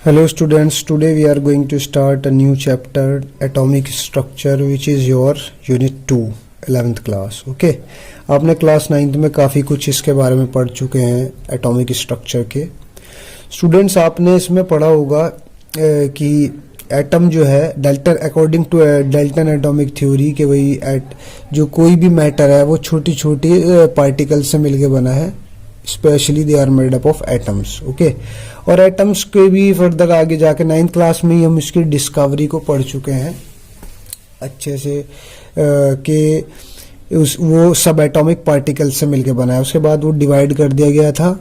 Hello students, today we are going to start a new chapter, atomic structure, which is your unit 2 11th class. Okay, आपने class 9th में काफ़ी कुछ इसके बारे में पढ़ चुके हैं एटॉमिक स्ट्रक्चर के। स्टूडेंट्स आपने इसमें पढ़ा होगा कि एटम जो है Dalton according to Dalton atomic theory के वही जो कोई भी मैटर है वो छोटी छोटी पार्टिकल से मिलके बना है, specially they are made up of atoms. Okay, और एटम्स के भी फर्दर आगे जाके 9th क्लास में ही हम इसकी डिस्कवरी को पढ़ चुके हैं अच्छे से कि वो सब एटॉमिक पार्टिकल्स से मिलके बना है। उसके बाद वो डिवाइड कर दिया गया था,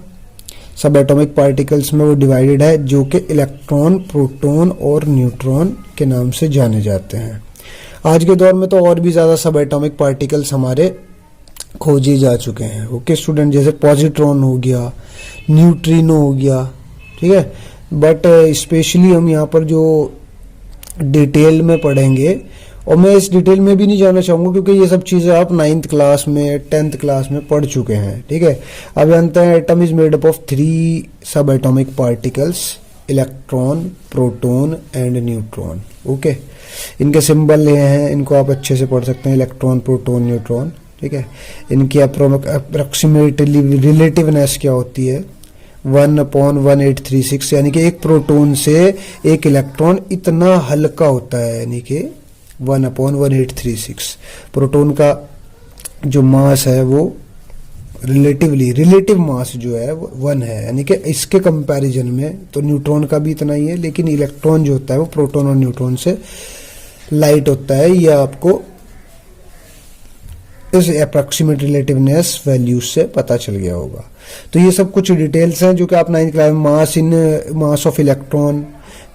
सब एटॉमिक पार्टिकल्स में वो डिवाइडेड है जो कि इलेक्ट्रॉन, प्रोटॉन और न्यूट्रॉन के नाम से जाने जाते हैं। आज के दौर में तो और भी ज़्यादा सब एटॉमिक पार्टिकल्स हमारे खोजे जा चुके हैं। ओके स्टूडेंट, जैसे पॉजिट्रॉन हो गया, न्यूट्रिनो हो गया, ठीक है। बट स्पेशली हम यहाँ पर जो डिटेल में पढ़ेंगे, और मैं इस डिटेल में भी नहीं जाना चाहूँगा क्योंकि ये सब चीज़ें आप 9th क्लास में 10th क्लास में पढ़ चुके हैं, ठीक है। अब जानते हैं atom is made up of 3 सब atomic particles, electron, proton and neutron. Okay, इनके सिंबल ये हैं, इनको आप अच्छे से पढ़ सकते हैं, इलेक्ट्रॉन, प्रोटॉन, न्यूट्रॉन, ठीक है। इनकी अप्रोक्सीमेटली रिलेटिवनेस क्या होती है, 1/1836, यानी कि एक प्रोटॉन से एक इलेक्ट्रॉन इतना हल्का होता है, यानी कि 1/1836। प्रोटॉन का जो मास है वो रिलेटिव मास जो है वो 1 है, यानी कि इसके कंपैरिजन में तो न्यूट्रॉन का भी इतना ही है, लेकिन इलेक्ट्रॉन जो होता है वो प्रोटॉन और न्यूट्रॉन से लाइट होता है। ये आपको इस अप्रॉक्सीमेट रिलेटिवनेस वैल्यूज से पता चल गया होगा। तो ये सब कुछ डिटेल्स हैं जो कि आप 9th क्लास में mass of electron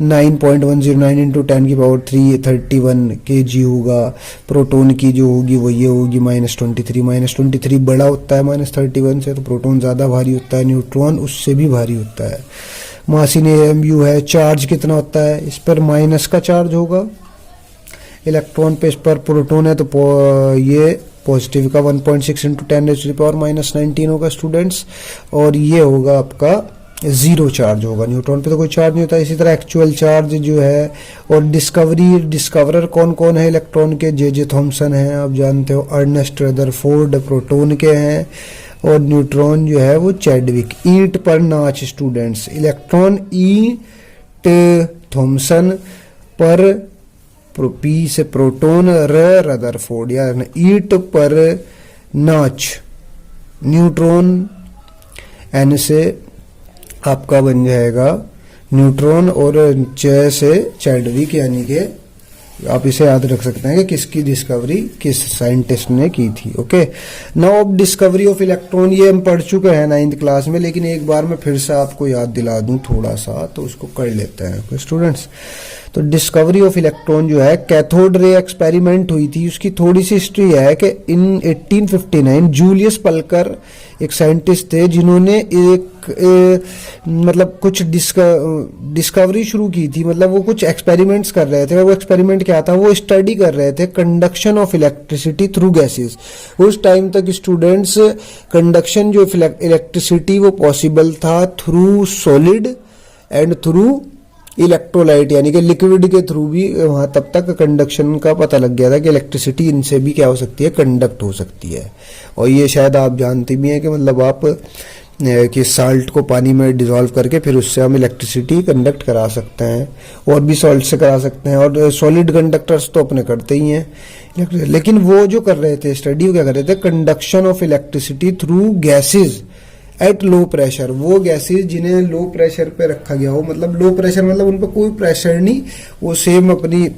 9.109 into 10⁻³ kg होगा। प्रोटॉन की जो होगी वो ये होगी -23 बड़ा होता है -31 से, तो प्रोटॉन ज़्यादा भारी होता है, न्यूट्रॉन उससे भी भारी होता है। मास इन AMU है, चार्ज कितना होता है, इस पर माइनस का चार्ज होगा, इलेक्ट्रॉन पे इस पर प्रोटॉन है तो ये पॉजिटिव का 1.6 इंटू 10⁻⁻19 होगा स्टूडेंट्स, और ये होगा आपका 0 चार्ज होगा। न्यूट्रॉन पे तो कोई चार्ज नहीं होता। इसी तरह एक्चुअल चार्ज जो है, और डिस्कवरर कौन कौन है इलेक्ट्रॉन के, जे थॉमसन हैं, आप जानते हो, अर्नेस्ट रदरफोर्ड प्रोटॉन के हैं, और न्यूट्रॉन जो है वो चैडविक। ईट पर नाच स्टूडेंट्स, इलेक्ट्रॉन ईट थॉमसन, पर पी से प्रोटॉन, रदरफोर्ड, या ईट पर नाच न्यूट्रॉन, एन से आपका बन जाएगा न्यूट्रॉन, और च से चैडविक, यानी कि आप इसे याद रख सकते हैं कि किसकी डिस्कवरी किस साइंटिस्ट ने की थी। ओके, नाउ अब डिस्कवरी ऑफ इलेक्ट्रॉन ये हम पढ़ चुके हैं 9th क्लास में, लेकिन एक बार मैं फिर से आपको याद दिला दूं थोड़ा सा, तो उसको कर लेते हैं। ओके स्टूडेंट्स, तो डिस्कवरी ऑफ इलेक्ट्रॉन जो है, कैथोड रे एक्सपेरिमेंट हुई थी, उसकी थोड़ी सी हिस्ट्री है कि इन 1859 जूलियस पल्कर एक साइंटिस्ट थे जिन्होंने मतलब कुछ डिस्कवरी शुरू की थी, मतलब वो कुछ एक्सपेरिमेंट्स कर रहे थे। वो एक्सपेरिमेंट क्या था, वो स्टडी कर रहे थे conduction of electricity through gases. उस टाइम तक स्टूडेंट्स कंडक्शन जो इलेक्ट्रिसिटी वो पॉसिबल था through solid and through electrolyte, यानी कि लिक्विड के थ्रू भी वहां तब तक कंडक्शन का पता लग गया था कि इलेक्ट्रिसिटी इनसे भी क्या हो सकती है, कंडक्ट हो सकती है। और ये शायद आप जानते भी हैं कि मतलब आप कि साल्ट को पानी में डिसॉल्व करके फिर उससे हम इलेक्ट्रिसिटी कंडक्ट करा सकते हैं, और भी सॉल्ट से करा सकते हैं, और सॉलिड कंडक्टर्स तो अपने करते ही हैं। लेकिन वो जो कर रहे थे स्टडी, क्या कर रहे थे, conduction of electricity through gases at low pressure. वो गैसेज जिन्हें लो प्रेशर पे रखा गया हो, मतलब लो प्रेशर मतलब उन पर कोई प्रेशर नहीं, वो सेम अपनी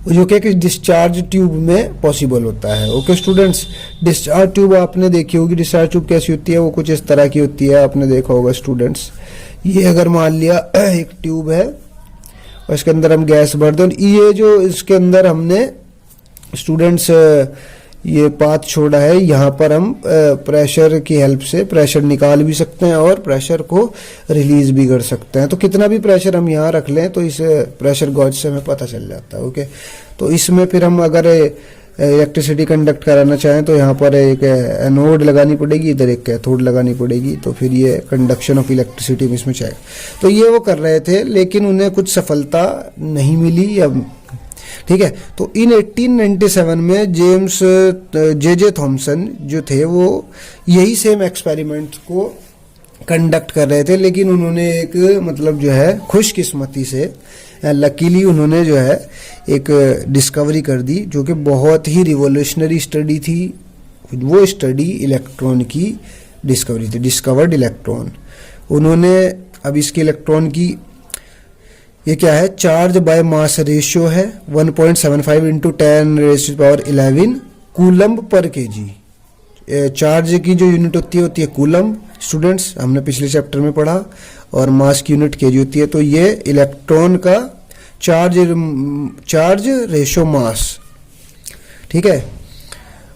जो कि डिस्चार्ज ट्यूब में पॉसिबल होता है। ओके स्टूडेंट्स, डिस्चार्ज ट्यूब आपने देखी होगी, डिस्चार्ज ट्यूब कैसी होती है, वो कुछ इस तरह की होती है, आपने देखा होगा स्टूडेंट्स। ये अगर मान लिया एक ट्यूब है और इसके अंदर हम गैस भर दें, ये जो इसके अंदर हमने स्टूडेंट्स ये पाथ छोड़ा है, यहाँ पर हम प्रेशर की हेल्प से प्रेशर निकाल भी सकते हैं और प्रेशर को रिलीज भी कर सकते हैं। तो कितना भी प्रेशर हम यहाँ रख लें तो इस प्रेशर गॉज से हमें पता चल जाता है। ओके, तो इसमें फिर हम अगर इलेक्ट्रिसिटी कंडक्ट कराना चाहें तो यहाँ पर एक एनोड लगानी पड़ेगी, इधर एक कैथोड लगानी पड़ेगी, तो फिर ये कंडक्शन ऑफ इलेक्ट्रिसिटी में इसमें चाहिए। तो ये वो कर रहे थे, लेकिन उन्हें कुछ सफलता नहीं मिली या ठीक है। तो इन 1897 में जेम्स जे थॉमसन जो थे वो यही सेम एक्सपेरिमेंट को कंडक्ट कर रहे थे, लेकिन उन्होंने एक मतलब जो है खुशकिस्मती से लकीली उन्होंने जो है एक डिस्कवरी कर दी जो कि बहुत ही रिवोल्यूशनरी स्टडी थी। वो स्टडी इलेक्ट्रॉन की डिस्कवरी थी, डिस्कवर्ड इलेक्ट्रॉन। उन्होंने अब इसके इलेक्ट्रॉन की ये क्या है, चार्ज बाय मास रेशियो है 1.75 इंटू 10⁻11 कूलम्ब पर केजी। चार्ज की जो यूनिट होती है कूलम्ब, स्टूडेंट्स हमने पिछले चैप्टर में पढ़ा, और मास की यूनिट केजी होती है। तो ये इलेक्ट्रॉन का चार्ज रेशियो मास, ठीक है।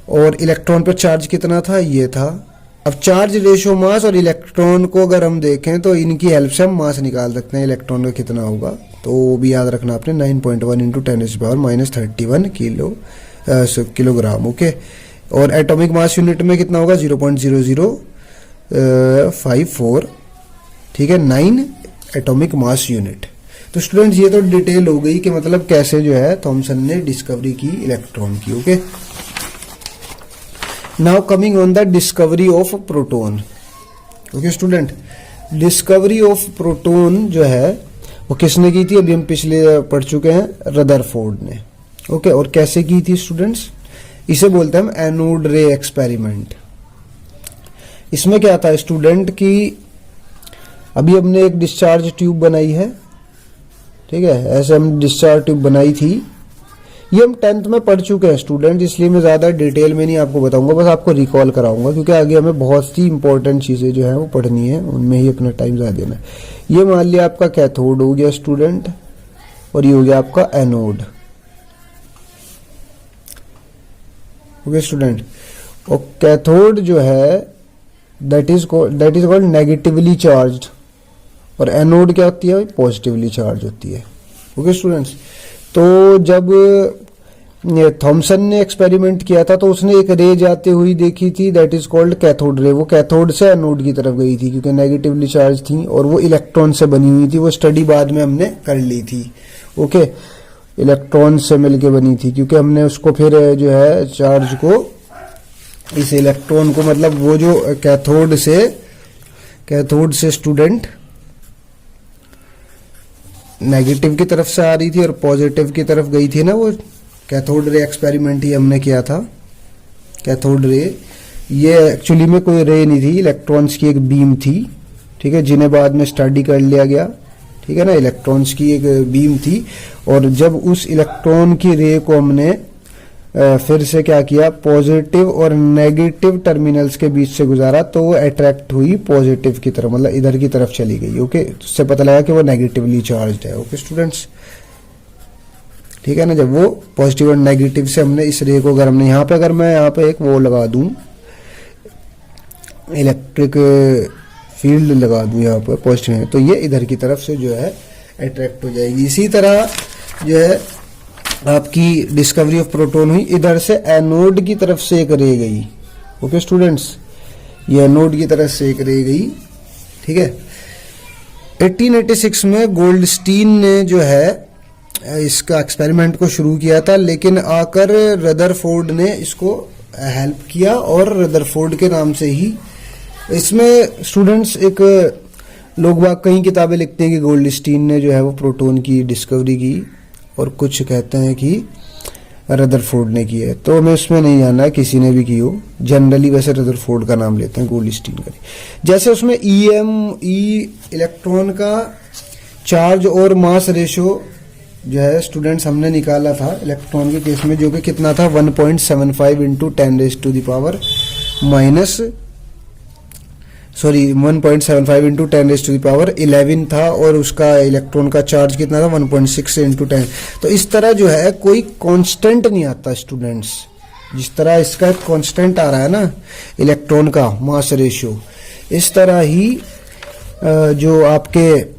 और इलेक्ट्रॉन पर चार्ज कितना था, ये था। अब चार्ज रेशियो मास और इलेक्ट्रॉन को अगर हम देखें तो इनकी हेल्प से हम मास निकाल सकते हैं इलेक्ट्रॉन का कितना होगा। तो वो भी याद रखना आपने 9.1 इंटू 10⁻31 किलोग्राम, ओके। और एटॉमिक मास यूनिट में कितना होगा 0.0054, ठीक है, 9 एटॉमिक मास यूनिट। तो स्टूडेंट्स ये तो डिटेल हो गई कि मतलब कैसे जो है थॉमसन ने डिस्कवरी की इलेक्ट्रॉन की, okay. Now coming on the discovery of proton, okay student. Discovery of proton जो है वो किसने की थी, अभी हम पिछले पढ़ चुके हैं, रदरफोर्ड ने, ओके। और कैसे की थी स्टूडेंट्स, इसे बोलते हैं हम एनोड रे एक्सपेरिमेंट। इसमें क्या था स्टूडेंट कि अभी हमने एक डिस्चार्ज ट्यूब बनाई है, ठीक है, ऐसे हम डिस्चार्ज ट्यूब बनाई थी। ये हम 10th में पढ़ चुके हैं स्टूडेंट, इसलिए मैं ज़्यादा डिटेल में नहीं आपको बताऊंगा, बस आपको रिकॉल कराऊंगा, क्योंकि आगे हमें बहुत सी इंपॉर्टेंट चीज़ें जो हैं वो पढ़नी है, उनमें ही अपना टाइम ज़्यादा देना है। ये मान लिया आपका कैथोड हो गया स्टूडेंट, और ये हो गया आपका एनोड, ओके स्टूडेंट। और कैथोड जो है that is called negatively charged, और एनोड क्या होती है, पॉजिटिवली चार्ज होती है, ओके स्टूडेंट्स। तो जब थॉमसन ने एक्सपेरिमेंट किया था तो उसने एक रे जाते हुई देखी थी, that is called cathode ray. वो कैथोड से एनोड की तरफ गई थी क्योंकि नेगेटिवली चार्ज थी, और वो इलेक्ट्रॉन से बनी हुई थी। वो स्टडी बाद में हमने कर ली थी, ओके। इलेक्ट्रॉन से मिलके बनी थी, क्योंकि हमने उसको फिर जो है चार्ज को, इस इलेक्ट्रॉन को, मतलब वो जो कैथोड से स्टूडेंट नेगेटिव की तरफ से आ रही थी और पॉजिटिव की तरफ गई थी ना, वो कैथोड रे एक्सपेरिमेंट ही हमने किया था। कैथोड रे ये एक्चुअली में कोई रे नहीं थी, इलेक्ट्रॉन्स की एक बीम थी, ठीक है, जिन्हें बाद में स्टडी कर लिया गया, ठीक है ना। इलेक्ट्रॉन्स की एक बीम थी, और जब उस इलेक्ट्रॉन की रे को हमने फिर से क्या किया, पॉजिटिव और नेगेटिव टर्मिनल्स के बीच से गुजारा, तो वो अट्रैक्ट हुई पॉजिटिव की तरफ, मतलब इधर की तरफ चली गई, ओके। उससे पता लगा कि वो नेगेटिवली चार्ज्ड है, ओके स्टूडेंट्स, ठीक है ना। जब वो पॉजिटिव और नेगेटिव से हमने इस रे को, अगर हमने यहाँ पे, अगर मैं यहाँ पे एक वो लगा दूं, इलेक्ट्रिक फील्ड लगा दूं यहाँ पे पॉजिटिव है, तो ये इधर की तरफ से जो है अट्रैक्ट हो जाएगी। इसी तरह जो है आपकी डिस्कवरी ऑफ प्रोटॉन हुई, इधर से एनोड की तरफ से एक रे गई, ओके स्टूडेंट्स, ये एनोड की तरफ से एक रे गई, ठीक है। 1886 में गोल्डस्टीन ने जो है इसका एक्सपेरिमेंट को शुरू किया था, लेकिन आकर रदरफोर्ड ने इसको हेल्प किया, और रदरफोर्ड के नाम से ही इसमें स्टूडेंट्स एक लोग बाग कई किताबें लिखते हैं कि गोल्डस्टीन ने जो है वो प्रोटॉन की डिस्कवरी की, और कुछ कहते हैं कि रदरफोर्ड ने की है। तो हमें उसमें नहीं जाना है किसी ने भी की हो, जनरली वैसे रदरफोर्ड का नाम लेते हैं, गोल्डस्टीन का। जैसे उसमें इलेक्ट्रॉन का चार्ज और मास रेशियो जो है स्टूडेंट्स हमने निकाला था इलेक्ट्रॉन के केस में, जो कि कितना था 1.75 इंटू 1.75 इंटू 10⁻11 था, और उसका इलेक्ट्रॉन का चार्ज कितना था 1.6 इंटू 10। तो इस तरह जो है कोई कांस्टेंट नहीं आता स्टूडेंट्स, जिस तरह इसका कांस्टेंट आ रहा है ना इलेक्ट्रॉन का मास रेशियो, इस तरह ही जो आपके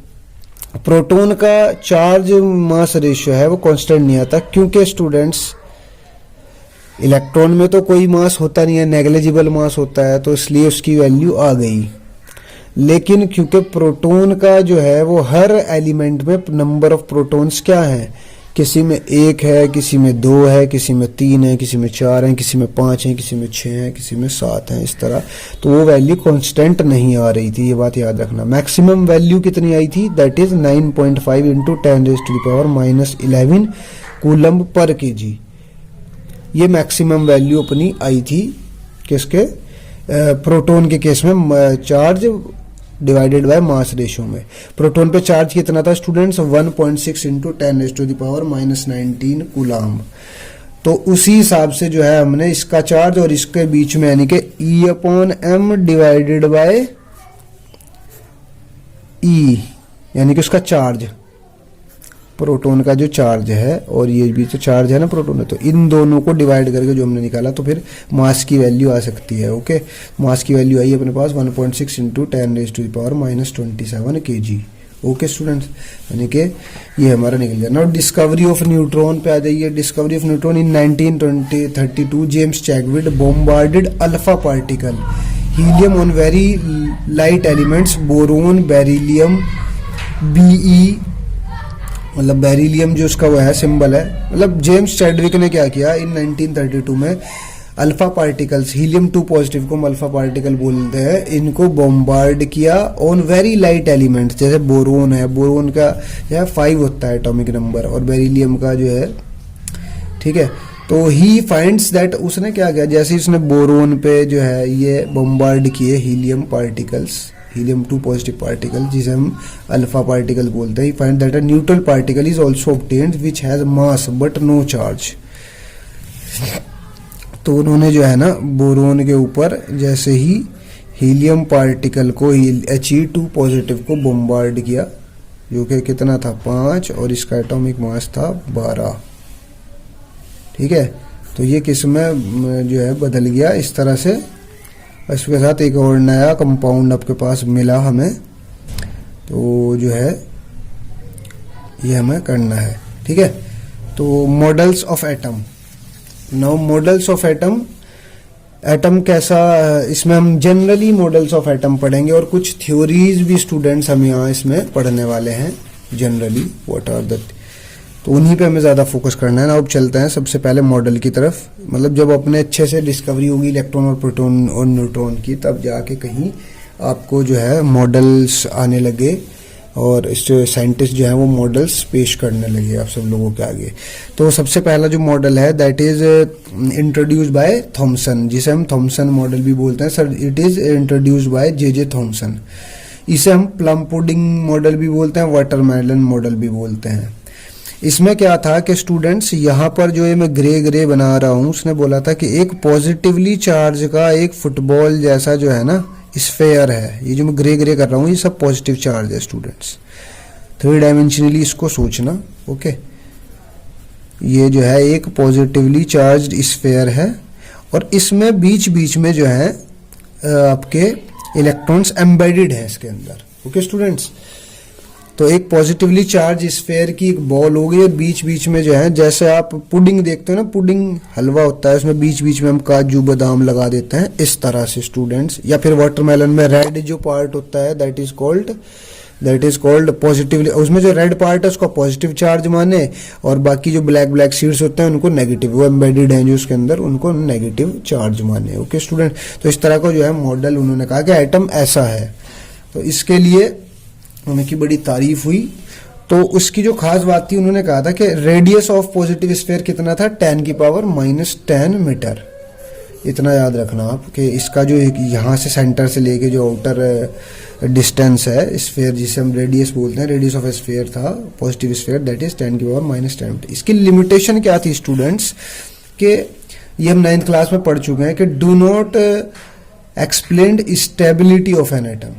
प्रोटॉन का चार्ज मास रेशियो है वो कांस्टेंट नहीं आता, क्योंकि स्टूडेंट्स इलेक्ट्रॉन में तो कोई मास होता नहीं है, नेग्लिजिबल मास होता है, तो इसलिए उसकी वैल्यू आ गई। लेकिन क्योंकि प्रोटॉन का जो है वो हर एलिमेंट में नंबर ऑफ प्रोटॉन्स क्या है, किसी में 1 है, किसी में 2 है, किसी में 3 है, किसी में 4 है, किसी में 5 है, किसी में 6 है, किसी में 7 है, इस तरह। तो वो वैल्यू कांस्टेंट नहीं आ रही थी, ये बात याद रखना। मैक्सिमम वैल्यू कितनी आई थी, दैट इज 9.5 इंटू 10⁻⁻11 कूलम्ब पर केजी। ये मैक्सिमम वैल्यू अपनी आई थी किसके, प्रोटॉन के केस में, charge divided by mass ratio में। प्रोटॉन पे चार्ज कितना था स्टूडेंट्स, 1.6 इंटू 10⁻⁻19 कूलम्ब। तो उसी हिसाब से जो है हमने इसका चार्ज और इसके बीच में यानी कि E/m डिवाइडेड बाय E, यानी कि उसका चार्ज, प्रोटॉन का जो चार्ज है और ये भी तो चार्ज है ना प्रोटॉन है, तो इन दोनों को डिवाइड करके जो हमने निकाला तो फिर मास की वैल्यू आ सकती है। ओके, मास की वैल्यू आई अपने पास 1.6 इंटू 10⁻⁻27 kg। ओके स्टूडेंट्स, यानी कि ये हमारा निकल गया। नाउ डिस्कवरी ऑफ न्यूट्रॉन पे आ जाइए। Discovery of neutron in 1932 James Chadwick bombarded alpha particle helium on very light elements boron, beryllium, Be, मतलब बेरिलियम जो उसका वो है सिंबल है, मतलब जेम्स चैडविक ने क्या किया इन 1932 में अल्फा पार्टिकल्स, हीलियम 2 पॉजिटिव को हम अल्फा पार्टिकल बोलते हैं, इनको बॉम्बार्ड किया ऑन वेरी लाइट एलिमेंट्स। जैसे बोरोन है, बोरोन का जो है 5 होता है एटॉमिक नंबर और बेरिलियम का जो है, ठीक है। तो ही फाइंड्स दैट, उसने क्या किया, जैसे उसने बोरोन पे जो है ये बॉम्बार्ड किए helium particles, helium 2 positive particle जिसे हम अल्फा पार्टिकल बोलते हैं, find that a neutral particle is also obtained which has mass but no charge. तो उन्होंने जो है ना बोरोन के ऊपर जैसे ही हीलियम पार्टिकल को He2 पॉजिटिव को बॉम्बार्ड किया, जो कि कितना था 5 और इसका एटॉमिक मास था 12, ठीक है। तो ये किस में जो है बदल गया इस तरह से। इसके साथ एक और नया कंपाउंड आपके पास मिला हमें, तो जो है ये हमें करना है, ठीक है। तो models of atom. Now models of atom, atom कैसा, इसमें हम जनरली मॉडल्स ऑफ एटम पढ़ेंगे और कुछ थ्योरीज भी स्टूडेंट्स हम यहाँ इसमें पढ़ने वाले हैं जनरली, व्हाट आर द, तो उन्हीं पे हमें ज़्यादा फोकस करना है ना। अब चलते हैं सबसे पहले मॉडल की तरफ। मतलब जब अपने अच्छे से डिस्कवरी होगी इलेक्ट्रॉन और प्रोटॉन और न्यूट्रॉन की, तब जाके कहीं आपको जो है मॉडल्स आने लगे और साइंटिस्ट जो है वो मॉडल्स पेश करने लगे आप सब लोगों के आगे। तो सबसे पहला जो मॉडल है that is introduced by Thomson, जिसे हम थॉमसन मॉडल भी बोलते हैं sir. It is introduced by J Thomson. इसे हम प्लम पुडिंग मॉडल भी बोलते हैं, वाटरमेलन मॉडल भी बोलते हैं। इसमें क्या था कि स्टूडेंट्स यहाँ पर जो ये मैं ग्रे बना रहा हूँ, उसने बोला था कि एक पॉजिटिवली चार्ज का एक फुटबॉल जैसा जो है ना स्फेयर है, ये जो मैं ग्रे कर रहा हूँ ये सब पॉजिटिव चार्ज है स्टूडेंट्स। 3 डायमेंशनली इसको सोचना, ओके। ये जो है एक पॉजिटिवली चार्ज्ड स्फेयर है और इसमें बीच बीच में जो है आपके इलेक्ट्रॉन्स एम्बेडेड है इसके अंदर, ओके स्टूडेंट्स। तो एक पॉजिटिवली चार्ज स्फेयर की एक बॉल हो गई और बीच बीच में जो है, जैसे आप पुडिंग देखते हो ना, पुडिंग हलवा होता है, उसमें बीच बीच में हम काजू बादाम लगा देते हैं, इस तरह से स्टूडेंट्स। या फिर वाटरमेलन में रेड जो पार्ट होता है दैट इज कॉल्ड पॉजिटिवली, उसमें जो रेड पार्ट है उसका पॉजिटिव चार्ज माने और बाकी जो ब्लैक सीड्स होते हैं उनको नेगेटिव, वो एम्बेडेड हैं जो उसके अंदर, उनको नेगेटिव चार्ज माने, ओके स्टूडेंट। तो इस तरह का जो है मॉडल उन्होंने कहा कि एटम ऐसा है। तो इसके लिए उनकी बड़ी तारीफ हुई। तो उसकी जो खास बात थी, उन्होंने कहा था कि रेडियस ऑफ पॉजिटिव स्फीयर कितना था, 10⁻⁻10 मीटर। इतना याद रखना आप कि इसका जो यहाँ से सेंटर से लेके जो आउटर डिस्टेंस है स्फीयर, जिसे हम रेडियस बोलते हैं, रेडियस ऑफ स्फीयर था positive sphere that is 10⁻⁻10 metre. इसकी लिमिटेशन क्या थी स्टूडेंट्स, कि ये हम 9th क्लास में पढ़ चुके हैं कि do not explain stability of an atom.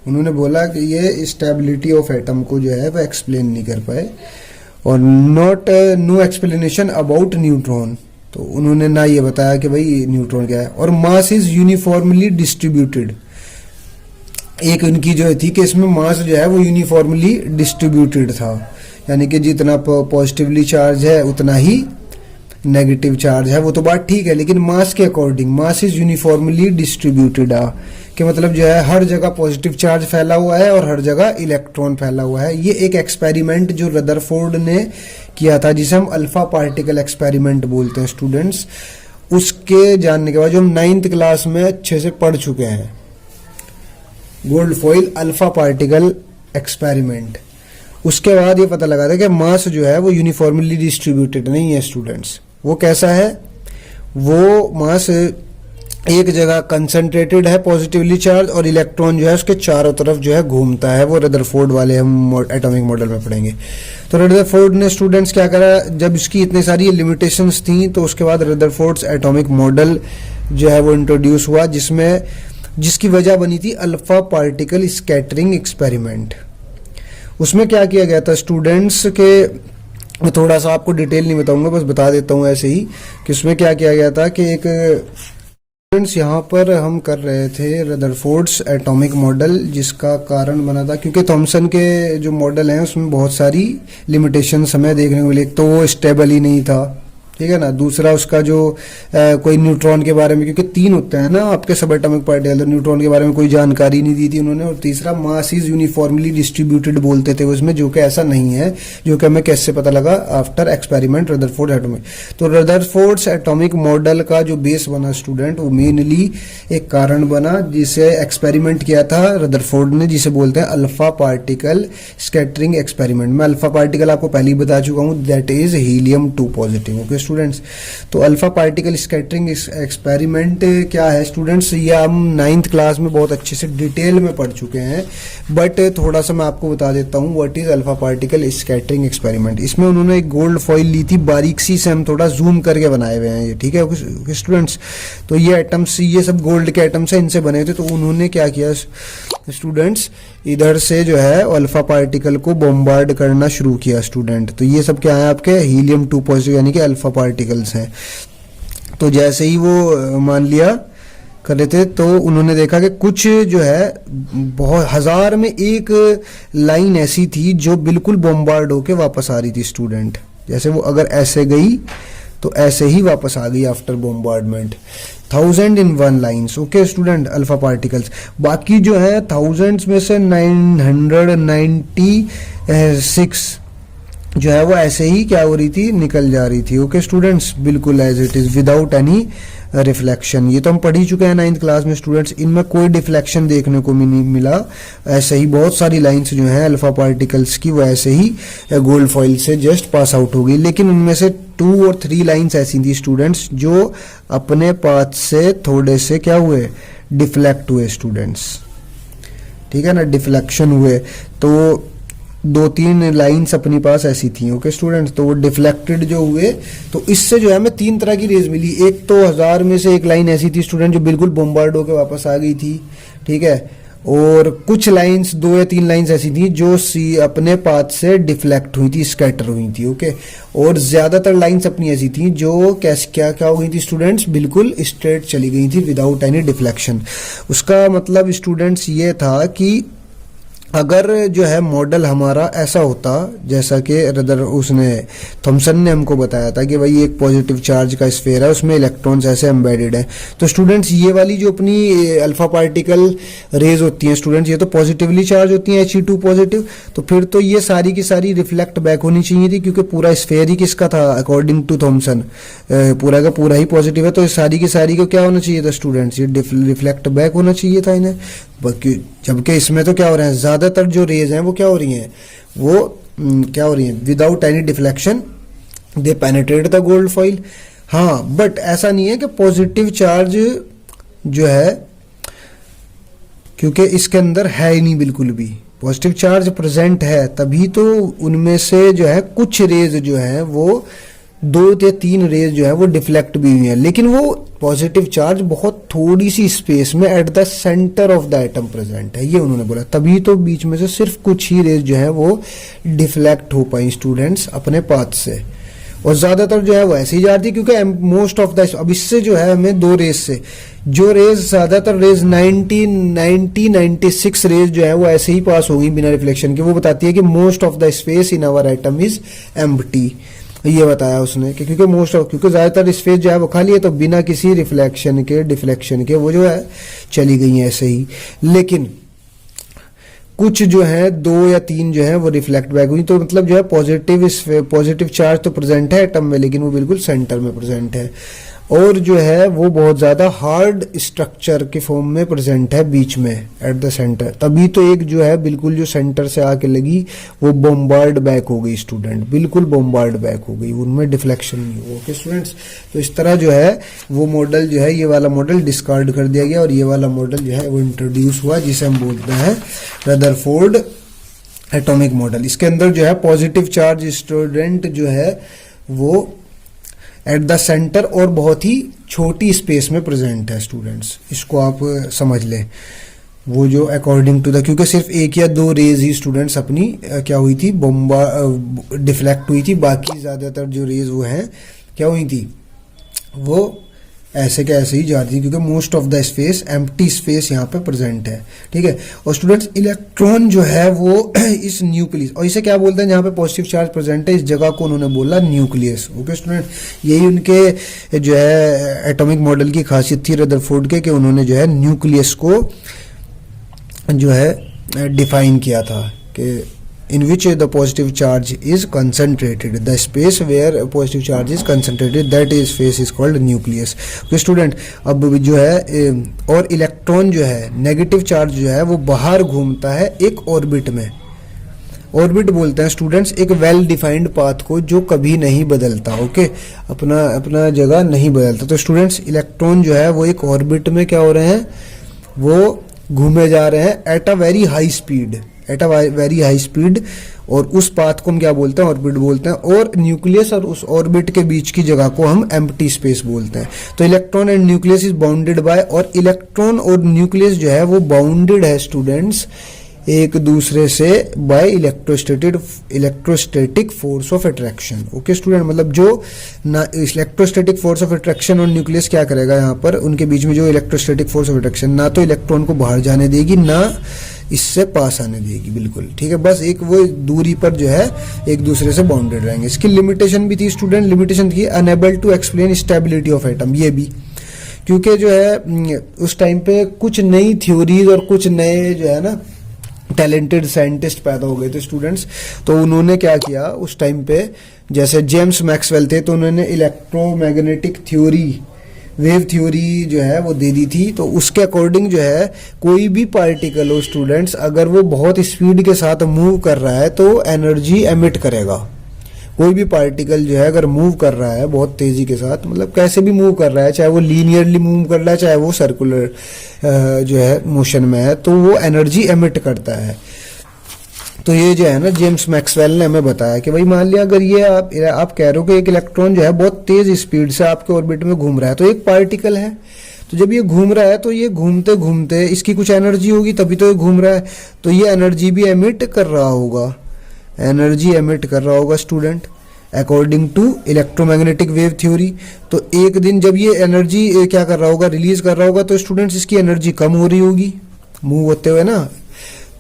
उन्होंने बोला कि ये स्टेबिलिटी ऑफ एटम को जो है वो एक्सप्लेन नहीं कर पाए, और नो एक्सप्लेनेशन अबाउट न्यूट्रॉन। तो उन्होंने ना ये बताया कि भाई न्यूट्रॉन क्या है, और मास इज यूनिफॉर्मली डिस्ट्रीब्यूटेड। एक उनकी जो थी कि इसमें मास जो है वो यूनिफॉर्मली डिस्ट्रीब्यूटेड था, यानी कि जितना पॉजिटिवली चार्ज है उतना ही नेगेटिव चार्ज है, वो तो बात ठीक है, लेकिन मास के according mass is uniformly distributed के मतलब जो है हर जगह पॉजिटिव चार्ज फैला हुआ है और हर जगह इलेक्ट्रॉन फैला हुआ है। ये एक एक्सपेरिमेंट जो रदरफोर्ड ने किया था, जिसे हम अल्फा पार्टिकल एक्सपेरिमेंट बोलते हैं स्टूडेंट्स, उसके जानने के बाद जो हम 9th क्लास में अच्छे से पढ़ चुके हैं, gold foil alpha particle experiment, उसके बाद ये पता लगा था कि मास जो है वो यूनिफॉर्मली डिस्ट्रीब्यूटेड नहीं है स्टूडेंट्स। वो कैसा है, वो मास एक जगह कंसंट्रेटेड है पॉजिटिवली चार्ज, और इलेक्ट्रॉन जो है उसके चारों तरफ जो है घूमता है। वो रदरफोर्ड वाले हम एटॉमिक मॉडल में पढ़ेंगे। तो रदरफोर्ड ने स्टूडेंट्स क्या करा, जब इसकी इतनी सारी लिमिटेशंस थी, तो उसके बाद रदरफोर्ड्स एटॉमिक मॉडल जो है वो इंट्रोड्यूस हुआ, जिसकी वजह बनी थी अल्फा पार्टिकल स्कैटरिंग एक्सपेरिमेंट। उसमें क्या किया गया था स्टूडेंट्स के, मैं थोड़ा सा आपको डिटेल नहीं बताऊंगा, बस बता देता हूँ ऐसे ही कि उसमें क्या किया गया था कि एक स्टूडेंट्स यहाँ पर हम कर रहे थे रदरफोर्ड्स एटॉमिक मॉडल, जिसका कारण बना था क्योंकि थॉमसन के जो मॉडल हैं उसमें बहुत सारी लिमिटेशंस हमें देखने को मिली। एक तो वो स्टेबल ही नहीं था, ठीक है ना, दूसरा उसका जो कोई न्यूट्रॉन के बारे में, क्योंकि 3 होते हैं ना आपके सब एटॉमिक पार्टिकल, तो न्यूट्रॉन के बारे में कोई जानकारी नहीं दी थी उन्होंने, और तीसरा मास इज यूनिफॉर्मली डिस्ट्रीब्यूटेड बोलते थे उसमें, जो कि ऐसा नहीं है, जो कि हमें कैसे पता लगा आफ्टर एक्सपेरिमेंट रदरफोर्ड एटॉमिक। तो रदरफोर्ड्स एटॉमिक मॉडल का जो बेस बना स्टूडेंट, वो मेनली एक कारण बना जिसे एक्सपेरिमेंट किया था रदरफोर्ड ने, जिसे बोलते हैं अल्फा पार्टिकल स्कैटरिंग एक्सपेरिमेंट। मैं अल्फा पार्टिकल आपको पहले ही बता चुका हूँ, that is helium 2 positive. Okay students, तो अल्फा पार्टिकल स्कैटरिंग एक्सपेरिमेंट क्या है स्टूडेंट्स, ये हम 9th क्लास में बहुत अच्छे से डिटेल में पढ़ चुके हैं, बट थोड़ा सा मैं आपको बता देता हूँ what is alpha particle scattering experiment. इसमें उन्होंने एक गोल्ड फॉइल ली थी, बारीकी से हम थोड़ा जूम करके बनाए हुए हैं ये, ठीक है स्टूडेंट्स। तो ये एटम्स, ये सब गोल्ड के एटम्स हैं, इनसे बने थे। तो उन्होंने क्या किया स्टूडेंट्स, इधर से जो है अल्फा पार्टिकल को बॉम्बार्ड करना शुरू किया स्टूडेंट। तो ये सब क्या है आपके हीलियम 2 पॉजिटिव यानी कि अल्फा पार्टिकल्स हैं। तो जैसे ही वो मान लिया कर रहे थे, तो उन्होंने देखा कि कुछ जो है बहुत 1000 में एक लाइन ऐसी थी जो बिल्कुल बॉम्बार्ड होके वापस आ रही थी स्टूडेंट। जैसे वो अगर ऐसे गई तो ऐसे ही वापस आ गई after bombardment, 1000 in 1 lines. Okay student, alpha particles. बाकी जो है थाउजेंड्स में से 996 जो है वो ऐसे ही क्या हो रही थी, निकल जा रही थी। ओके स्टूडेंट्स, बिल्कुल as it is without any reflection. ये तो हम पढ़ ही चुके हैं 9th क्लास में स्टूडेंट्स, इनमें कोई डिफ्लेक्शन देखने को नहीं मिला। ऐसे ही बहुत सारी लाइंस जो हैं अल्फा पार्टिकल्स की, वो ऐसे ही गोल्ड फॉइल से जस्ट पास आउट हो गई। लेकिन उनमें से 2 और 3 लाइंस ऐसी थी स्टूडेंट्स जो अपने पाथ से थोड़े से क्या हुए, डिफ्लेक्ट हुए स्टूडेंट्स, ठीक है ना, डिफ्लेक्शन हुए। तो 2-3 लाइंस अपनी पास ऐसी थी। ओके स्टूडेंट्स, तो वो डिफ्लेक्टेड जो हुए, तो इससे जो है हमें 3 तरह की रेज मिली। एक तो 1000 में से एक लाइन ऐसी थी स्टूडेंट जो बिल्कुल बॉम्बार्ड होकर वापस आ गई थी, ठीक है, और कुछ लाइंस 2 या 3 लाइंस ऐसी थी जो अपने पाथ से डिफ्लेक्ट हुई थी, स्कैटर हुई थी। ओके, और ज्यादातर लाइंस अपनी ऐसी थी जो क्या हो गई थी स्टूडेंट्स, बिल्कुल स्ट्रेट चली गई थी विदाउट एनी डिफ्लेक्शन। उसका मतलब स्टूडेंट्स ये था कि अगर जो है मॉडल हमारा ऐसा होता जैसा कि उसने थॉमसन ने हमको बताया था कि भाई एक पॉजिटिव चार्ज का स्फीयर है, उसमें इलेक्ट्रॉन्स ऐसे एम्बेडेड हैं, तो स्टूडेंट्स ये वाली जो अपनी अल्फा पार्टिकल रेज होती हैं स्टूडेंट्स, ये तो पॉजिटिवली चार्ज होती हैं He2 पॉजिटिव, तो फिर तो ये सारी की सारी रिफ्लेक्ट बैक होनी चाहिए थी, क्योंकि पूरा स्फीयर ही किसका था अकॉर्डिंग टू थॉमसन, पूरा का पूरा ही पॉजिटिव है। तो सारी की सारी को क्या होना चाहिए था स्टूडेंट्स, ये रिफ्लेक्ट बैक होना चाहिए था इन्हें। जबकि इसमें तो क्या हो रहा है, ज्यादातर जो रेज हैं वो क्या हो रही हैं, वो क्या हो रही हैं, without any deflection they penetrate the gold foil. हाँ, बट ऐसा नहीं है कि पॉजिटिव चार्ज जो है, क्योंकि इसके अंदर है ही नहीं बिल्कुल भी, पॉजिटिव चार्ज प्रेजेंट है, तभी तो उनमें से जो है कुछ रेज जो है वो 2 या 3 रेज जो है वो डिफ्लेक्ट भी हुई है, लेकिन वो पॉजिटिव चार्ज बहुत थोड़ी सी स्पेस में at the centre of the atom present है, ये उन्होंने बोला, तभी तो बीच में से सिर्फ कुछ ही रेज जो है वो डिफ्लेक्ट हो पाई स्टूडेंट्स अपने पाथ से, और ज्यादातर जो है वो ऐसे ही जा रही थी, क्योंकि मोस्ट ऑफ द, अब इससे जो है हमें 2 रेज से, जो रेज ज्यादातर रेज 96 रेज जो है वो ऐसे ही पास हो गई बिना रिफ्लेक्शन के, वो बताती है कि most of the space in our atom is empty. ये बताया उसने कि क्योंकि ज़्यादातर स्पेस जो है वो खाली है, तो बिना किसी रिफ्लेक्शन के डिफ्लेक्शन के वो जो है चली गई हैं ऐसे ही। लेकिन कुछ जो है 2 या 3 जो है वो रिफ्लेक्ट बैक हुई, तो मतलब जो है पॉजिटिव चार्ज तो प्रेजेंट है एटम में, लेकिन वो बिल्कुल सेंटर में प्रेजेंट है, और जो है वो बहुत ज़्यादा हार्ड स्ट्रक्चर के फॉर्म में प्रेजेंट है बीच में एट द सेंटर। तभी तो एक जो है बिल्कुल जो सेंटर से आके लगी वो बॉम्बार्ड बैक हो गई स्टूडेंट, बिल्कुल बॉम्बार्ड बैक हो गई, उनमें डिफ्लेक्शन नहीं हुआ। ओके स्टूडेंट्स, तो इस तरह जो है वो मॉडल जो है, ये वाला मॉडल डिस्कार्ड कर दिया गया और ये वाला मॉडल जो है वो इंट्रोड्यूस हुआ, जिसे हम बोलते हैं रदरफोर्ड एटॉमिक मॉडल। इसके अंदर जो है पॉजिटिव चार्ज स्टूडेंट जो है वो एट द सेंटर और बहुत ही छोटी स्पेस में प्रेजेंट है स्टूडेंट्स, इसको आप समझ लें। वो जो अकॉर्डिंग टू द, क्योंकि सिर्फ 1 या 2 रेज ही स्टूडेंट्स अपनी क्या हुई थी, डिफ्लेक्ट हुई थी, बाकी ज़्यादातर जो रेज वो हैं क्या हुई थी, वो ऐसे के ऐसे ही जा रही थी, क्योंकि most of the space empty space यहाँ पे प्रेजेंट है। ठीक है, और स्टूडेंट्स इलेक्ट्रॉन जो है वो इस न्यूक्लियस, और इसे क्या बोलते हैं जहाँ पे पॉजिटिव चार्ज प्रेजेंट है, इस जगह को उन्होंने बोला न्यूक्लियस। ओके स्टूडेंट, यही उनके जो है एटॉमिक मॉडल की खासियत थी रदरफोर्ड के, कि उन्होंने जो है न्यूक्लियस को जो है डिफाइन किया था कि in which the positive charge is concentrated, the space where positive charge is concentrated, that is space is called nucleus। okay student, अब जो है और इलेक्ट्रॉन जो है नेगेटिव चार्ज जो है वो बाहर घूमता है एक ऑर्बिट में। ऑर्बिट बोलते हैं स्टूडेंट्स एक वेल डिफाइंड पाथ को जो कभी नहीं बदलता। ओके, अपना जगह नहीं बदलता। तो स्टूडेंट्स इलेक्ट्रॉन जो है वो एक ऑर्बिट में क्या हो रहे हैं, वो घूमे जा रहे हैं at a very high speed, और उस पाथ को हम क्या बोलते हैं, ऑर्बिट बोलते हैं। और न्यूक्लियस और उस ऑर्बिट के बीच की जगह को हम एम्प्टी स्पेस बोलते हैं। तो electron and nucleus is bounded by, और इलेक्ट्रॉन और न्यूक्लियस जो है वो बाउंडेड है स्टूडेंट्स एक दूसरे से by electrostatic force of attraction. Okay student, मतलब जो ना इलेक्ट्रोस्टैटिक फोर्स ऑफ अट्रैक्शन और न्यूक्लियस क्या करेगा, यहाँ पर उनके बीच में जो इलेक्ट्रोस्टैटिक फोर्स ऑफ अट्रैक्शन ना तो इलेक्ट्रॉन को बाहर जाने देगी ना इससे पास आने देगी, बिल्कुल ठीक है। बस एक वो दूरी पर जो है एक दूसरे से बाउंडेड रहेंगे। इसकी लिमिटेशन भी थी स्टूडेंट, लिमिटेशन थी unable to explain stability of atom, ये भी क्योंकि जो है उस टाइम पे कुछ नई थ्योरीज और कुछ नए जो है ना टैलेंटेड साइंटिस्ट पैदा हो गए थे स्टूडेंट्स। तो उन्होंने क्या किया उस टाइम पे, जैसे जेम्स मैक्सवेल थे, तो उन्होंने इलेक्ट्रोमैग्नेटिक थ्योरी, वेव थ्योरी जो है वो दे दी थी। तो उसके अकॉर्डिंग जो है कोई भी पार्टिकल हो स्टूडेंट्स, अगर वो बहुत स्पीड के साथ मूव कर रहा है तो एनर्जी एमिट करेगा। कोई भी पार्टिकल जो है अगर मूव कर रहा है बहुत तेजी के साथ, मतलब कैसे भी मूव कर रहा है, चाहे वो लीनियरली मूव कर रहा है चाहे वो सर्कुलर जो है मोशन में है, तो वो एनर्जी एमिट करता है। तो ये जो है ना जेम्स मैक्सवेल ने हमें बताया कि भाई मान लिया अगर ये आप कह रहे हो कि एक इलेक्ट्रॉन जो है बहुत तेज स्पीड से आपके ऑर्बिट में घूम रहा है, तो एक पार्टिकल है, तो जब ये घूम रहा है तो ये घूमते घूमते इसकी कुछ एनर्जी होगी तभी तो ये घूम रहा है, तो ये एनर्जी भी एमिट कर रहा होगा, एनर्जी एमिट कर रहा होगा student according to electromagnetic wave theory. तो एक दिन जब ये एनर्जी क्या कर रहा होगा, रिलीज कर रहा होगा, तो स्टूडेंट्स इसकी एनर्जी कम हो रही होगी मूव होते हुए ना।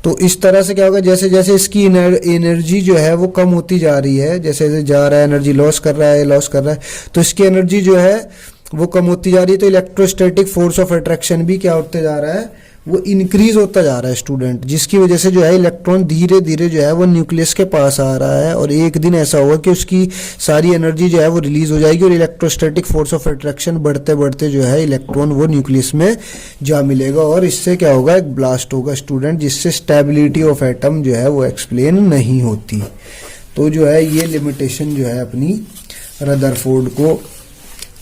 तो इस तरह से क्या होगा, जैसे जैसे इसकी एनर्जी जो है वो कम होती जा रही है, जैसे जैसे जा रहा है एनर्जी लॉस कर रहा है, तो इसकी एनर्जी जो है वो कम होती जा रही है। तो इलेक्ट्रोस्टैटिक फोर्स ऑफ अट्रैक्शन भी क्या होते जा रहा है, वो इंक्रीज होता जा रहा है स्टूडेंट, जिसकी वजह से जो है इलेक्ट्रॉन धीरे धीरे जो है वो न्यूक्लियस के पास आ रहा है, और एक दिन ऐसा होगा कि उसकी सारी एनर्जी जो है वो रिलीज हो जाएगी, और इलेक्ट्रोस्टैटिक फोर्स ऑफ अट्रैक्शन बढ़ते बढ़ते जो है इलेक्ट्रॉन वो न्यूक्लियस में जा मिलेगा, और इससे क्या होगा, एक ब्लास्ट होगा स्टूडेंट, जिससे स्टेबिलिटी ऑफ एटम जो है वो एक्सप्लेन नहीं होती। तो जो है ये लिमिटेशन जो है अपनी रदरफोर्ड को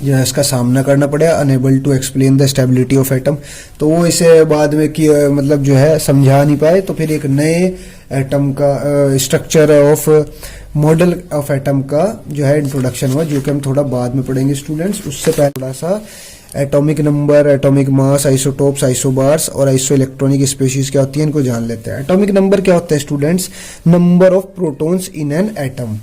जो है इसका सामना करना पड़ेगा, unable to explain the stability of atom. तो वो इसे बाद में कि मतलब जो है समझा नहीं पाए, तो फिर एक नए एटम का structure of model of atom का जो है इंट्रोडक्शन हुआ, जो कि हम थोड़ा बाद में पढ़ेंगे स्टूडेंट्स। उससे पहले थोड़ा सा atomic number, atomic mass, isotopes, isobars और आइसो इलेक्ट्रॉनिक स्पीशीज क्या होती है, इनको जान लेते हैं। एटॉमिक नंबर क्या होता है students, number of protons in an atom.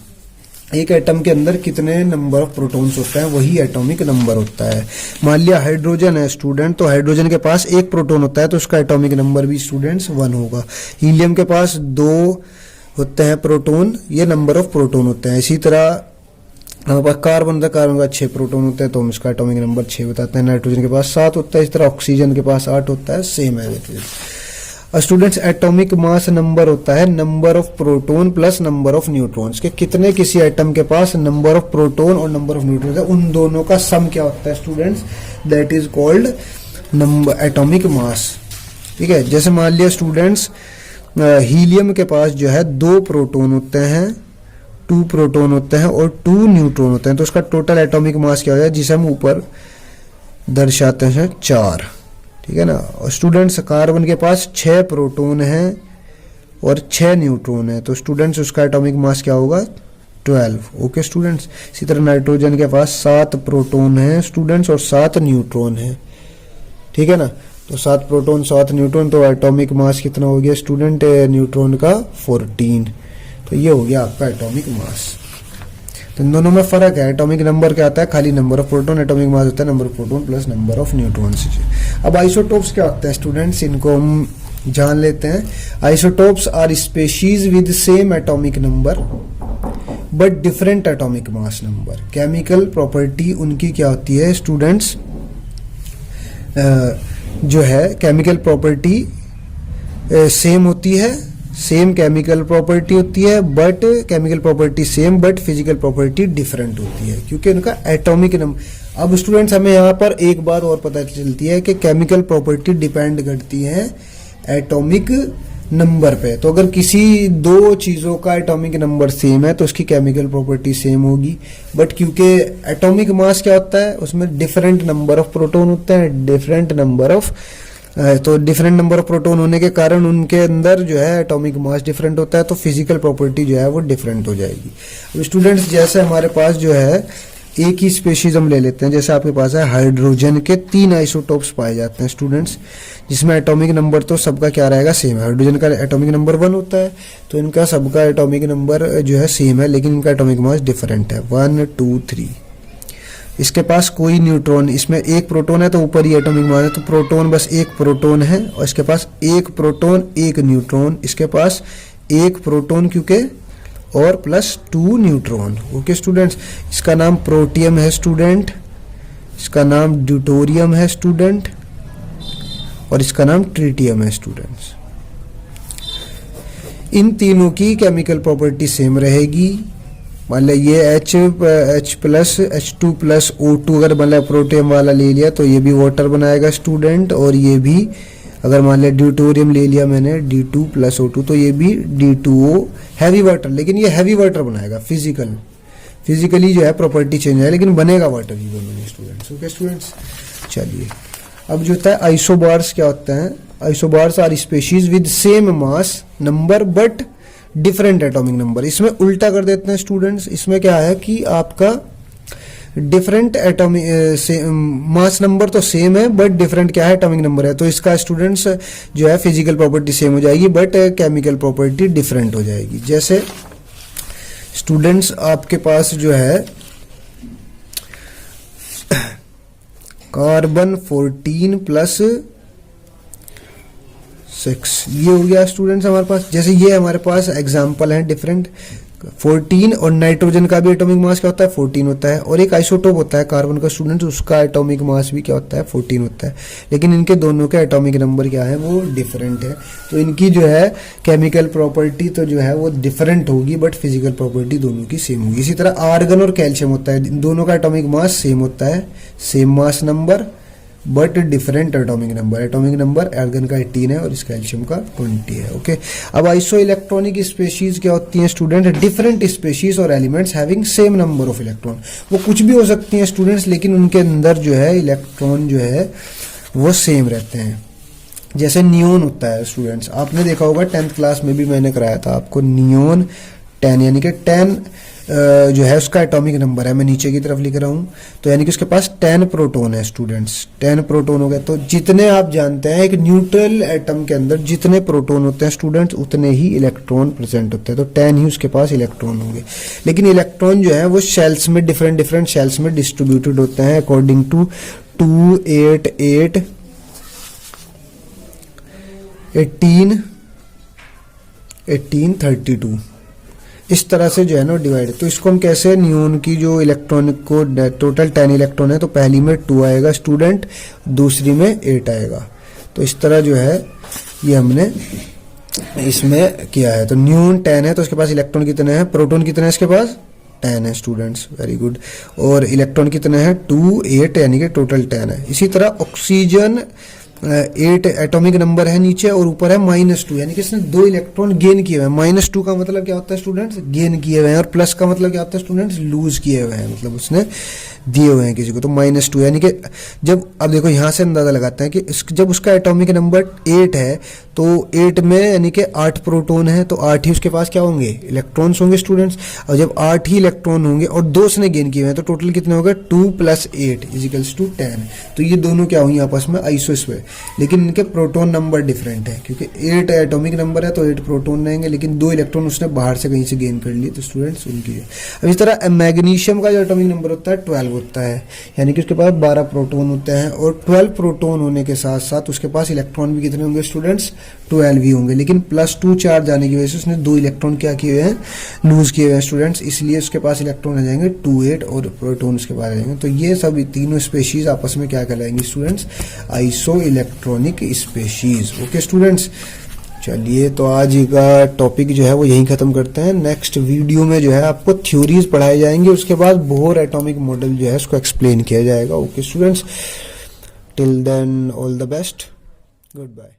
एक एटम के अंदर कितने नंबर ऑफ प्रोटॉन्स होता है वही एटॉमिक नंबर होता है। मान लिया हाइड्रोजन है स्टूडेंट, तो हाइड्रोजन के पास एक प्रोटॉन होता है, तो उसका एटॉमिक नंबर भी स्टूडेंट्स 1 होगा। हीलियम के पास 2 होते हैं प्रोटॉन, ये नंबर ऑफ प्रोटॉन होते हैं। इसी तरह हमारे पास कार्बन होता है, कार्बन के पास 6 प्रोटॉन होते हैं तो हम इसका एटॉमिक नंबर 6 बताते हैं। नाइट्रोजन के पास 7 होता है, इस तरह ऑक्सीजन के पास 8 होता है, सेम है। स्टूडेंट्स, एटॉमिक मास नंबर होता है number of proton plus number of neutrons के कितने किसी एटम के पास नंबर ऑफ प्रोटॉन और नंबर ऑफ न्यूट्रॉन्स है, उन दोनों का सम क्या होता है students, that is called number atomic mass. ठीक है, जैसे मान लिया स्टूडेंट्स हीलियम के पास जो है 2 प्रोटॉन होते हैं, 2 प्रोटॉन होते हैं और 2 न्यूट्रॉन होते हैं, तो उसका टोटल एटॉमिक मास क्या हो जाए, जिसे हम ऊपर दर्शाते हैं 4। ठीक है ना। और स्टूडेंट्स कार्बन के पास 6 प्रोटॉन हैं और 6 न्यूट्रॉन है, तो स्टूडेंट्स उसका एटॉमिक मास क्या होगा, 12। Okay students. इसी तरह नाइट्रोजन के पास 7 प्रोटॉन हैं स्टूडेंट्स और 7 न्यूट्रॉन है। ठीक है ना, तो 7 प्रोटॉन 7 न्यूट्रॉन, तो एटॉमिक मास कितना हो गया स्टूडेंट न्यूट्रॉन का 14। तो ये हो गया आपका एटॉमिक मास। तो इन दोनों में फर्क है, एटॉमिक नंबर क्या आता है, खाली number of proton, atomic mass होता है number of proton plus number of neutrons. अब आइसोटोप्स क्या होता है स्टूडेंट्स, इनको हम जान लेते हैं। Isotopes are species with same atomic number but different atomic mass number. Chemical property उनकी क्या होती है स्टूडेंट्स, जो है केमिकल प्रॉपर्टी सेम होती है, सेम केमिकल प्रॉपर्टी होती है, but chemical property same but physical property different होती है, क्योंकि उनका एटॉमिक नंबर। अब स्टूडेंट्स हमें यहाँ पर एक बात और पता चलती है कि केमिकल प्रॉपर्टी डिपेंड करती है एटॉमिक नंबर पे। तो अगर किसी 2 चीजों का एटॉमिक नंबर सेम है तो उसकी केमिकल प्रॉपर्टी सेम होगी, बट क्योंकि एटॉमिक मास क्या होता है, उसमें डिफरेंट नंबर ऑफ प्रोटॉन होते हैं, डिफरेंट नंबर ऑफ, तो डिफरेंट नंबर ऑफ प्रोटॉन होने के कारण उनके अंदर जो है एटॉमिक मास डिफरेंट होता है, तो फिजिकल प्रॉपर्टी जो है वो डिफरेंट हो जाएगी। अब स्टूडेंट्स जैसे हमारे पास जो है एक ही स्पेशीज हम ले लेते हैं, जैसे आपके पास है हाइड्रोजन के 3 आइसोटोप्स पाए जाते हैं स्टूडेंट्स, जिसमें एटॉमिक नंबर तो सबका क्या रहेगा, सेम है। हाइड्रोजन का एटॉमिक नंबर 1 होता है, तो इनका सबका एटॉमिक नंबर जो है सेम है, लेकिन इनका एटॉमिक मास डिफरेंट है, 1 2 3। इसके पास कोई न्यूट्रॉन, इसमें 1 प्रोटॉन है तो ऊपर ही एटॉमिक मास है, तो प्रोटॉन बस 1 प्रोटॉन है, और इसके पास 1 प्रोटॉन 1 न्यूट्रॉन, इसके पास 1 प्रोटॉन क्योंकि और प्लस 2 न्यूट्रॉन। ओके स्टूडेंट्स, इसका नाम प्रोटियम है स्टूडेंट, इसका नाम ड्यूटोरियम है स्टूडेंट, और इसका नाम ट्रिटियम है स्टूडेंट्स। इन तीनों की केमिकल प्रॉपर्टी सेम रहेगी। मान लिया ये H plus H2 plus O2 अगर मान लिया प्रोटियम वाला ले लिया तो ये भी वाटर बनाएगा स्टूडेंट, और ये भी अगर मान लिया ड्यूटोरियम ले लिया मैंने D2 प्लस O2 तो ये भी D2O हैवी वाटर, लेकिन ये हैवी वाटर बनाएगा फिजिकली जो है प्रॉपर्टी चेंज है, लेकिन बनेगा वाटर ही दोनों स्टूडेंट्स। ओके स्टूडेंट्स, चलिए अब जो होता है आइसोबार्स क्या होता है, isobars are species with same mass number but different atomic number. इसमें उल्टा कर देते हैं स्टूडेंट्स, इसमें क्या है कि आपका डिफरेंट एटॉमिक मास नंबर तो सेम है बट डिफरेंट क्या है, एटॉमिक नंबर है, तो इसका स्टूडेंट्स जो है फिजिकल प्रॉपर्टी सेम हो जाएगी बट केमिकल प्रॉपर्टी डिफरेंट हो जाएगी। जैसे स्टूडेंट्स आपके पास जो है कार्बन 14 प्लस 6, ये हो गया स्टूडेंट्स हमारे पास। जैसे ये हमारे पास एग्जांपल है डिफरेंट 14, और नाइट्रोजन का भी एटॉमिक मास क्या होता है 14 होता है, और एक आइसोटोप होता है कार्बन का स्टूडेंट्स, उसका एटॉमिक मास भी क्या होता है 14 होता है, लेकिन इनके दोनों के एटॉमिक नंबर क्या है वो डिफरेंट है, तो इनकी जो है केमिकल प्रॉपर्टी तो जो है वो डिफरेंट होगी बट फिजिकल प्रॉपर्टी दोनों की सेम होगी। इसी तरह आर्गन और कैल्शियम होता है, दोनों का एटॉमिक मास सेम होता है, same mass number but different atomic number. Atomic number argon का 18 है और इस कैल्शियम का 20 है। ओके, अब आइसो इलेक्ट्रॉनिक स्पेशीज क्या होती हैं स्टूडेंट, डिफरेंट स्पेशीज और elements having same number of electron. वो कुछ भी हो सकती हैं स्टूडेंट्स, लेकिन उनके अंदर जो है इलेक्ट्रॉन जो है वो सेम रहते हैं। जैसे नियोन होता है स्टूडेंट्स, आपने देखा होगा 10th क्लास में भी मैंने कराया था आपको, नियोन 10 यानी कि 10 जो है उसका एटॉमिक नंबर है, मैं नीचे की तरफ लिख रहा हूं, तो यानी कि उसके पास 10 प्रोटॉन है स्टूडेंट्स, 10 प्रोटॉन हो गए। तो जितने आप जानते हैं एक न्यूट्रल एटम के अंदर जितने प्रोटॉन होते हैं स्टूडेंट्स उतने ही इलेक्ट्रॉन प्रेजेंट होते हैं, तो 10 ही उसके पास इलेक्ट्रॉन होंगे। लेकिन इलेक्ट्रॉन जो है वो शेल्स में डिफरेंट शेल्स में डिस्ट्रीब्यूटेड होते हैं अकॉर्डिंग टू 2 8 8 18 18 32 इस तरह से जो है ना डिवाइड। तो इसको हम कैसे, नियोन की जो इलेक्ट्रॉन को टोटल 10 इलेक्ट्रॉन है तो पहली में 2 आएगा स्टूडेंट, दूसरी में 8 आएगा। तो इस तरह जो है ये हमने इसमें किया है। तो न्यून 10 है तो उसके पास इलेक्ट्रॉन कितने हैं, प्रोटॉन कितने हैं इसके पास 10 है स्टूडेंट्स, वेरी गुड। और इलेक्ट्रॉन कितने हैं 2 8 यानी कि टोटल 10 है। इसी तरह ऑक्सीजन 8 एटॉमिक नंबर है नीचे और ऊपर है -2 यानी कि इसने 2 इलेक्ट्रॉन गेन किए हुए हैं। -2 का मतलब क्या होता है स्टूडेंट्स, गेन किए हुए हैं, और प्लस का मतलब क्या होता है स्टूडेंट्स, लूज किए हुए हैं, मतलब उसने दिए हुए हैं किसी को। तो -2 यानी कि जब, अब देखो यहां से अंदाजा लगाते हैं कि जब उसका एटॉमिक नंबर 8 है तो 8 में यानी कि 8 प्रोटॉन है तो 8 ही उसके पास क्या होंगे, इलेक्ट्रॉन्स होंगे स्टूडेंट्स। और जब 8 ही इलेक्ट्रॉन होंगे और 2 उसने गेन किए हैं तो टोटल कितने हो गए 2 + 8 = 10। तो ये दोनों क्या हुई आपस में आइसोस्फीयर, लेकिन इनके प्रोटॉन नंबर डिफरेंट है क्योंकि 8 एटॉमिक नंबर है तो 8 प्रोटॉन रहेंगे, लेकिन 2 इलेक्ट्रॉन उसने बाहर से कहीं से गेन कर लिए तो स्टूडेंट्स उनकी है। अब इस तरह मैग्नीशियम का जो एटॉमिक नंबर होता है 12 होता है, यानी कि उसके पास 12 प्रोटॉन होते हैं और 12 प्रोटॉन होने के साथ साथ उसके पास इलेक्ट्रॉन भी कितने होंगे स्टूडेंट्स, 12 ही होंगे। लेकिन +2 चार्ज आने की वजह से उसने 2 इलेक्ट्रॉन क्या किए हुए हैं, लूज किए हुए हैं स्टूडेंट्स, इसलिए उसके पास इलेक्ट्रॉन आ जाएंगे 2 8 और प्रोटॉन उसके पास आ जाएंगे। तो ये सब तीनों स्पेशीज आपस में क्या कहलाएंगी students, isoelectronic species. Okay students, चलिए तो आज का टॉपिक जो है वो यहीं खत्म करते हैं। नेक्स्ट वीडियो में जो है आपको थ्योरीज पढ़ाई जाएंगी, उसके बाद बोहर एटॉमिक मॉडल जो है उसको एक्सप्लेन किया जाएगा। Okay students, till then all the best, good bye.